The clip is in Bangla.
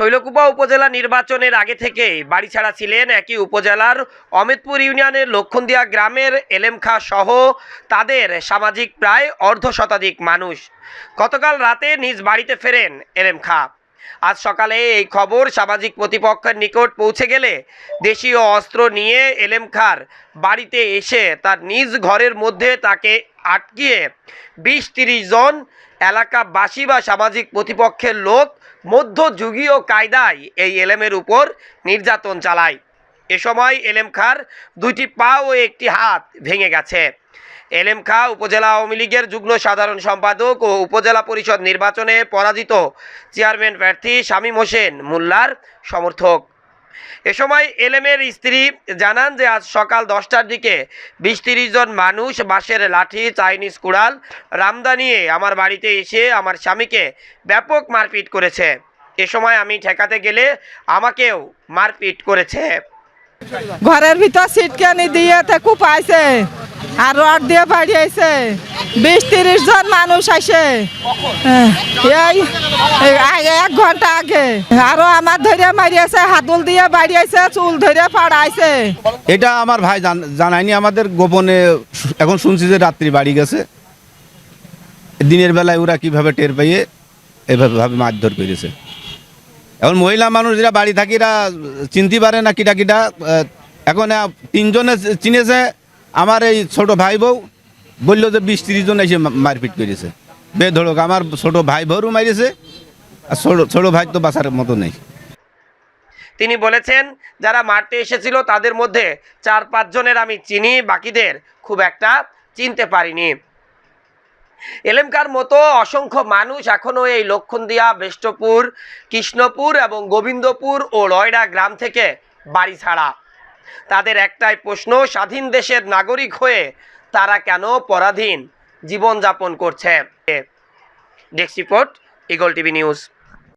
শৈলকুপা উপজেলা নির্বাচনের আগে থেকেই বাড়ি ছাড়া ছিলেন একই উপজেলার অমিতপুর ইউনিয়নের লক্ষণদিয়া গ্রামের এলেম খাঁ সহ তাদের সামাজিক প্রায় অর্ধশতাধিক মানুষ। গতকাল রাতে নিজ বাড়িতে ফেরেন এলেম খাঁ। আজ সকালে এই খবর সামাজিক প্রতিপক্ষের নিকট পৌঁছে গেলে দেশীয় অস্ত্র নিয়ে এলেম খাঁর বাড়িতে এসে তার নিজ ঘরের মধ্যে তাকে আটকিয়ে ২০-৩০ জন এলাকাবাসী বা সামাজিক প্রতিপক্ষের লোক মধ্যযুগীয় কায়দায় এই এলেমের উপর নির্যাতন চালায়। এ সময় এলেম খাঁর দুইটি পা ও একটি হাত ভেঙে গেছে। এলেম খাঁ উপজেলা আওয়ামী লীগের যুগ্ম সাধারণ সম্পাদক ও উপজেলা পরিষদ নির্বাচনে পরাজিত চেয়ারম্যান প্রার্থী শামীম হোসেন মোল্লার সমর্থক। এ সময় এলেমের স্ত্রী জানান যে আজ সকাল 10টার দিকে ২০-৩০ জন মানুষ বাঁশের লাঠি, চাইনিজ কুড়াল, রামদা নিয়ে আমার বাড়িতে এসে আমার স্বামীকে ব্যাপক মারপিট করেছে। এ সময় আমি ঠেকাতে গেলে আমাকেও মারপিট করেছে। ঘরের ভিতর সিটকানি দিয়ে কুপাইছে আর রড দিয়ে বাড়িয়েছে। ২০-৩০ জন মানুষ আসে এই 1 ঘন্টা আগে। আরো আমার ধরে মারিয়েছে, হাতুল দিয়ে বাড়িয়েছে, চুল ধরে ফাড়াইছে। এটা আমার ভাই জানায়নি, আমাদের গোপনে এখন শুনছি যে রাত্রি বাড়ি গেছে। দিনের বেলায় ওরা কিভাবে টের পাইয়ে এভাবে মারধর করেছে। এখন মহিলা মানুষ যারা বাড়ি থাকি এরা চিনতে পারে না কিটা কিটা। এখন 3 জনে চিনেছে। আমার এই ছোট ভাই বউ বললো যে ২০-৩০ জন এসে মারপিট করেছে, বেধড়ক। আমার ছোট ভাই বউরও মারিয়েছে, আর ছোট ভাই তো বাঁচার মতো নেই। তিনি বলেছেন, যারা মারতে এসেছিল তাদের মধ্যে 4-5 জনের আমি চিনি, বাকিদের খুব একটা চিনতে পারিনি। এলেম খাঁর মতো অসংখ্য মানুষ এখনও এই লক্ষণদিয়া, বেষ্টপুর, কৃষ্ণপুর এবং গোবিন্দপুর ও লয়ডা গ্রাম থেকে বাড়ি ছাড়া। তাদের একটাই প্রশ্ন, স্বাধীন দেশের নাগরিক হয়ে তারা কেন পরাধীন জীবনযাপন করছে। Desk report, eagle TV news.